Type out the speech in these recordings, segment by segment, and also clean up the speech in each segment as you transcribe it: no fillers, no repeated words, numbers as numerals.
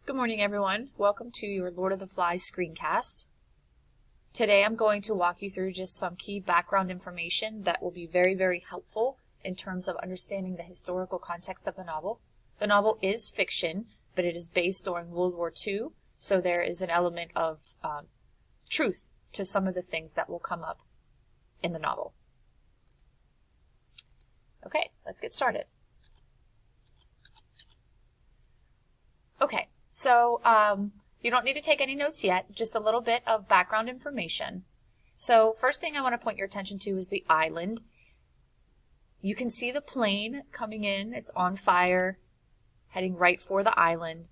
Good morning, everyone. Welcome to your Lord of the Flies screencast. Today I'm going to walk you through just some key background information that will be very helpful in terms of understanding the historical context of the novel. The novel is fiction, but it is based during World War II, so there is an element of truth to some of the things that will come up in the novel. Okay, let's get started. Okay. So you don't need to take any notes yet, just a little bit of background information. So first thing I want to point your attention to is the island. You can see the plane coming in. It's on fire, heading right for the island.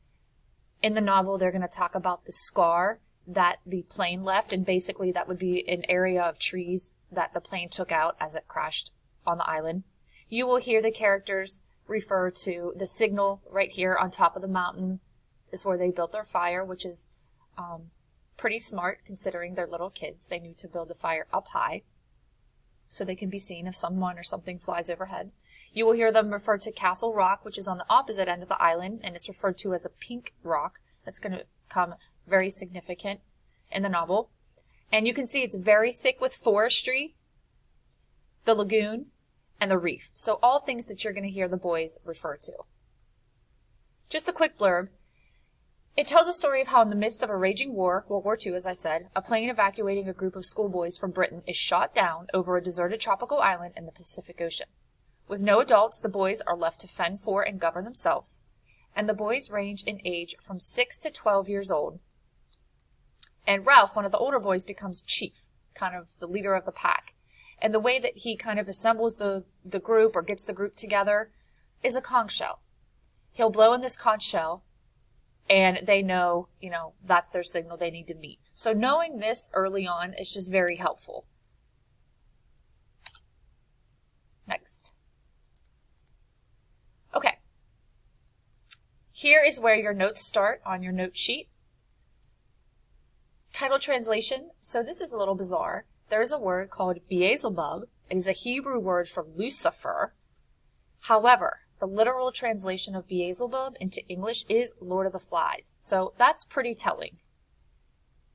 In the novel, they're going to talk about the scar that the plane left, and basically that would be an area of trees that the plane took out as it crashed on the island. You will hear the characters refer to the signal right here on top of the mountain. Is where they built their fire, which is pretty smart considering they're little kids. They knew to build the fire up high so they can be seen if someone or something flies overhead. You will hear them refer to Castle Rock, which is on the opposite end of the island, and it's referred to as a pink rock. That's going to become very significant in the novel. And you can see it's very thick with forestry, the lagoon, and the reef. So all things that you're going to hear the boys refer to. Just a quick blurb. It tells a story of how in the midst of a raging war, World War II as I said, a plane evacuating a group of schoolboys from Britain is shot down over a deserted tropical island in the Pacific Ocean. With no adults, the boys are left to fend for and govern themselves, and the boys range in age from 6 to 12 years old. And Ralph, one of the older boys, becomes chief, kind of the leader of the pack. And the way that he kind of assembles the group or gets the group together is a conch shell. He'll blow in this conch shell, and they know, that's their signal, they need to meet. So knowing this early on is just very helpful. Next. Okay. Here is where your notes start on your note sheet. Title translation. So this is a little bizarre. There's a word called Beelzebub. It is a Hebrew word for Lucifer. However, the literal translation of Beelzebub into English is Lord of the Flies. So that's pretty telling.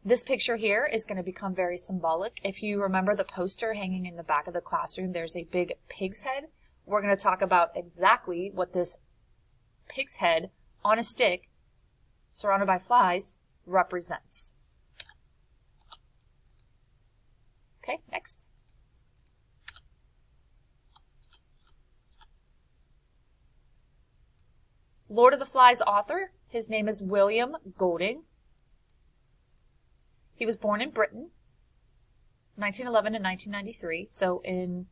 This picture here is going to become very symbolic. If you remember the poster hanging in the back of the classroom, there's a big pig's head. We're going to talk about exactly what this pig's head on a stick, surrounded by flies, represents. Okay, next. Lord of the Flies author, his name is William Golding. He was born in Britain, 1911 to 1993, so in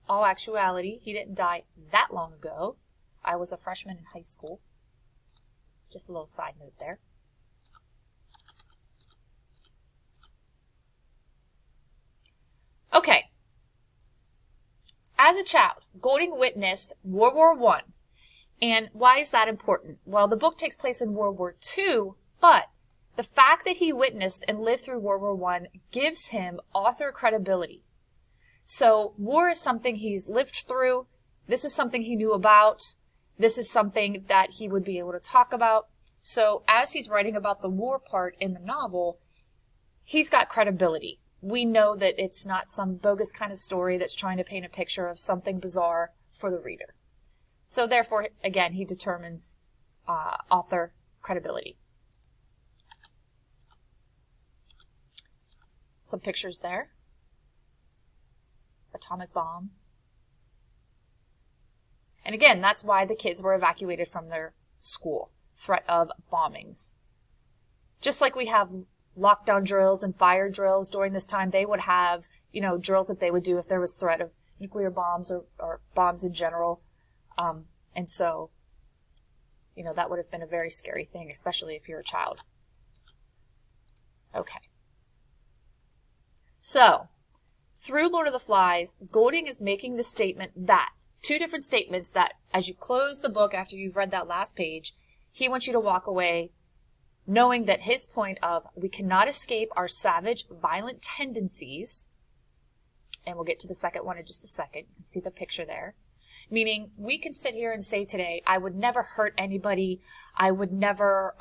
all actuality, he didn't die that long ago. I was a freshman in high school. Just a little side note there. Okay. As a child, Golding witnessed World War I. And why is that important? Well, the book takes place in World War II, but the fact that he witnessed and lived through World War I gives him author credibility. So war is something he's lived through. This is something he knew about. This is something that he would be able to talk about. So as he's writing about the war part in the novel, he's got credibility. We know that it's not some bogus kind of story that's trying to paint a picture of something bizarre for the reader. So therefore, again, he determines author credibility. Some pictures there. Atomic bomb. And again, that's why the kids were evacuated from their school. Threat of bombings. Just like we have lockdown drills and fire drills during this time, they would have, drills that they would do if there was threat of nuclear bombs or bombs in general. And so, that would have been a very scary thing, especially if you're a child. Okay. So, through Lord of the Flies, Golding is making the statement that, two different statements that, as you close the book after you've read that last page, he wants you to walk away knowing that his point of, we cannot escape our savage, violent tendencies, and we'll get to the second one in just a second. You can see the picture there. Meaning, we can sit here and say today, I would never hurt anybody. I would never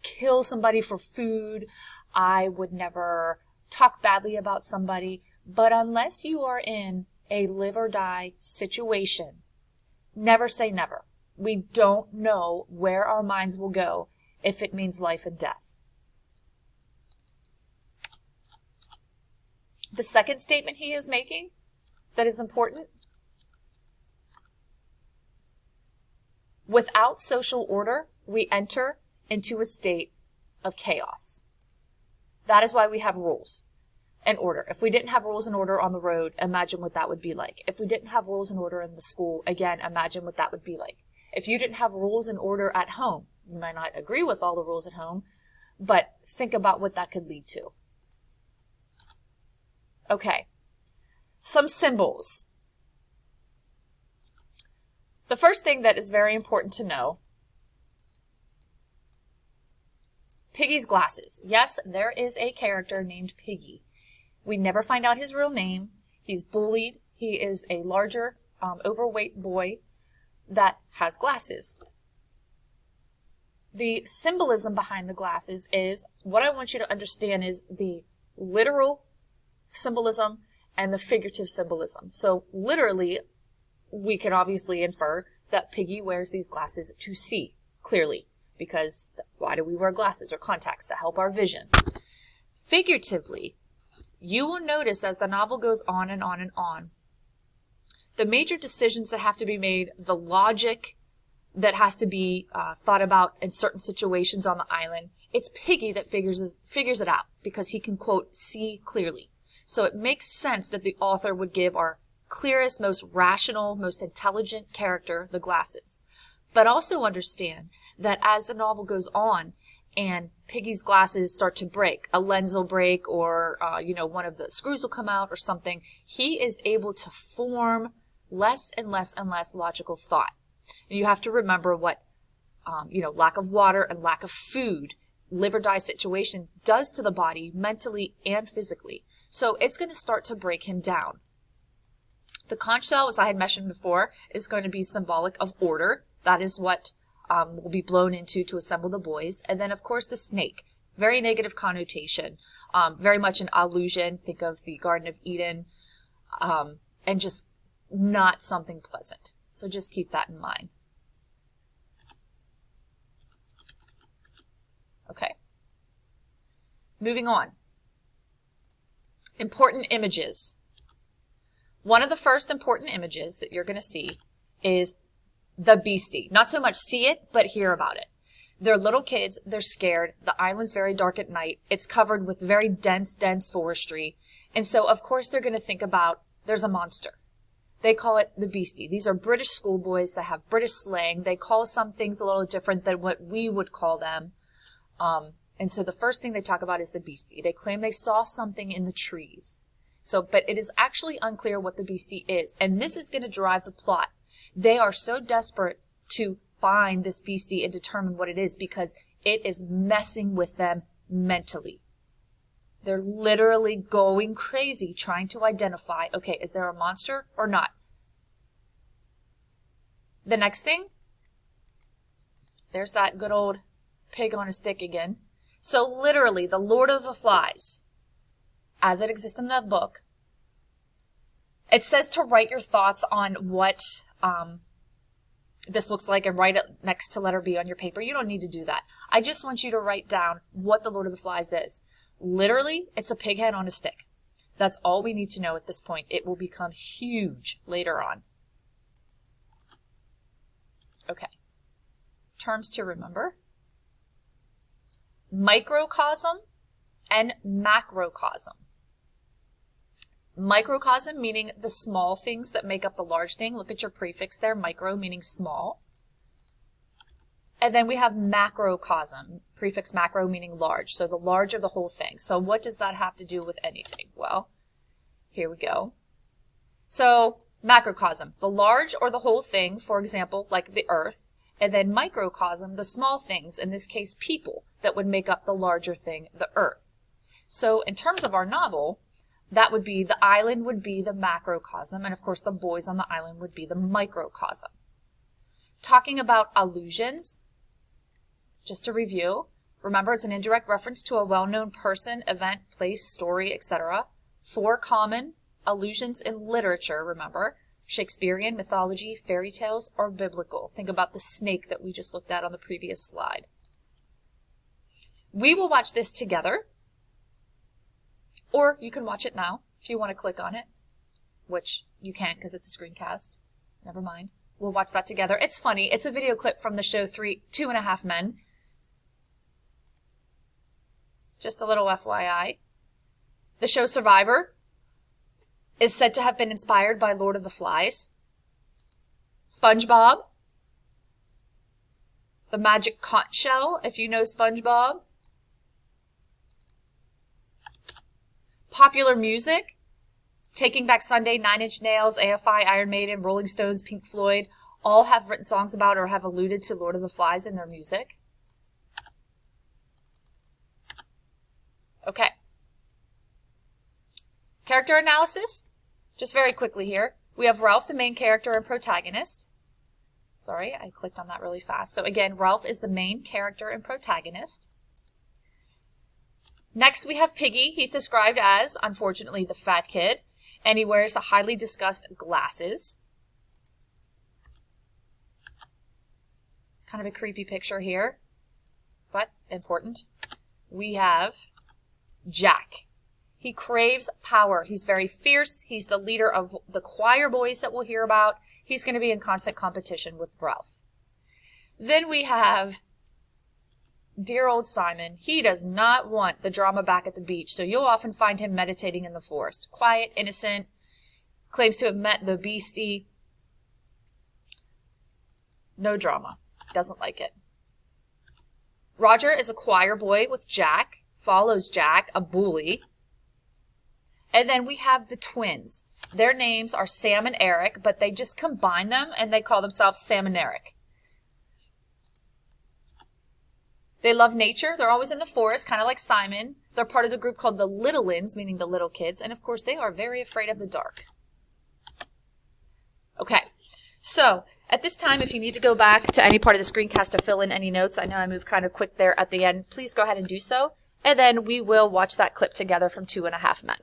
kill somebody for food. I would never talk badly about somebody. But unless you are in a live or die situation, never say never. We don't know where our minds will go if it means life and death. The second statement he is making that is important: without social order, we enter into a state of chaos. That is why we have rules and order. If we didn't have rules and order on the road, imagine what that would be like. If we didn't have rules and order in the school, again, imagine what that would be like. If you didn't have rules and order at home, you might not agree with all the rules at home, but think about what that could lead to. Okay, some symbols. The first thing that is very important to know, Piggy's glasses. Yes, there is a character named Piggy. We never find out his real name. He's bullied. He is a larger, overweight boy that has glasses. The symbolism behind the glasses is, what I want you to understand is the literal symbolism and the figurative symbolism. So literally, we can obviously infer that Piggy wears these glasses to see clearly, because why do we wear glasses or contacts? To help our vision. Figuratively, you will notice as the novel goes on and on and on, the major decisions that have to be made, the logic that has to be thought about in certain situations on the island, it's Piggy that figures it out, because he can, quote, see clearly. So it makes sense that the author would give our clearest, most rational, most intelligent character the glasses. But also understand that as the novel goes on and Piggy's glasses start to break, a lens will break, or one of the screws will come out or something, he is able to form less and less and less logical thought. And you have to remember what lack of water and lack of food, live or die situation, does to the body mentally and physically. So it's going to start to break him down. The conch shell, as I had mentioned before, is going to be symbolic of order. That is what will be blown into to assemble the boys. And then, of course, the snake. Very negative connotation. Very much an allusion. Think of the Garden of Eden. And just not something pleasant. So just keep that in mind. Okay. Moving on. Important images. One of the first important images that you're going to see is the beastie. Not so much see it, but hear about it. They're little kids. They're scared. The island's very dark at night. It's covered with very dense forestry. And so, of course, they're going to think about, there's a monster. They call it the beastie. These are British schoolboys that have British slang. They call some things a little different than what we would call them. And so the first thing they talk about is the beastie. They claim they saw something in the trees. But it is actually unclear what the beastie is. And this is going to drive the plot. They are so desperate to find this beastie and determine what it is because it is messing with them mentally. They're literally going crazy trying to identify, okay, is there a monster or not? The next thing, there's that good old pig on a stick again. So literally, the Lord of the Flies, as it exists in the book, it says to write your thoughts on what this looks like and write it next to letter B on your paper. You don't need to do that. I just want you to write down what the Lord of the Flies is. Literally, it's a pig head on a stick. That's all we need to know at this point. It will become huge later on. Okay. Terms to remember. Microcosm and macrocosm. Microcosm meaning the small things that make up the large thing. Look at your prefix there, micro meaning small. And then we have macrocosm, prefix macro meaning large, so the large of the whole thing. So what does that have to do with anything? Well, here we go. So macrocosm, the large or the whole thing, for example, like the earth. And then microcosm, the small things, in this case people, that would make up the larger thing, the earth. So in terms of our novel, that would be, the island would be the macrocosm, and of course the boys on the island would be the microcosm. Talking about allusions, just to review, Remember, it's an indirect reference to a well-known person, event, place, story, etc. 4 common allusions in literature, remember. Shakespearean, mythology, fairy tales, or biblical. Think about the snake that we just looked at on the previous slide. We will watch this together, or you can watch it now if you want to click on it, which you can't because it's a screencast. Never mind. We'll watch that together. It's funny. It's a video clip from the show 2.5 Men. Just a little FYI. The show Survivor is said to have been inspired by Lord of the Flies. SpongeBob. The Magic Conch Shell, if you know SpongeBob. Popular music. Taking Back Sunday, 9 Inch Nails, AFI, Iron Maiden, Rolling Stones, Pink Floyd, all have written songs about or have alluded to Lord of the Flies in their music. Okay. Character analysis. Just very quickly here. We have Ralph, the main character and protagonist. Sorry, I clicked on that really fast. So again, Ralph is the main character and protagonist. Next, we have Piggy. He's described as, unfortunately, the fat kid, and he wears the highly discussed glasses. Kind of a creepy picture here, but important. We have Jack. He craves power. He's very fierce. He's the leader of the choir boys that we'll hear about. He's going to be in constant competition with Ralph. Then we have dear old Simon. He does not want the drama back at the beach, so you'll often find him meditating in the forest. Quiet, innocent, claims to have met the beastie. No drama. Doesn't like it. Roger is a choir boy with Jack, follows Jack, a bully. And then we have the twins. Their names are Sam and Eric, but they just combine them and they call themselves Sam and Eric. They love nature. They're always in the forest, kind of like Simon. They're part of the group called the Littlins, meaning the little kids. And of course, they are very afraid of the dark. Okay, so at this time, if you need to go back to any part of the screencast to fill in any notes, I know I moved kind of quick there at the end, please go ahead and do so. And then we will watch that clip together from 2.5 Men.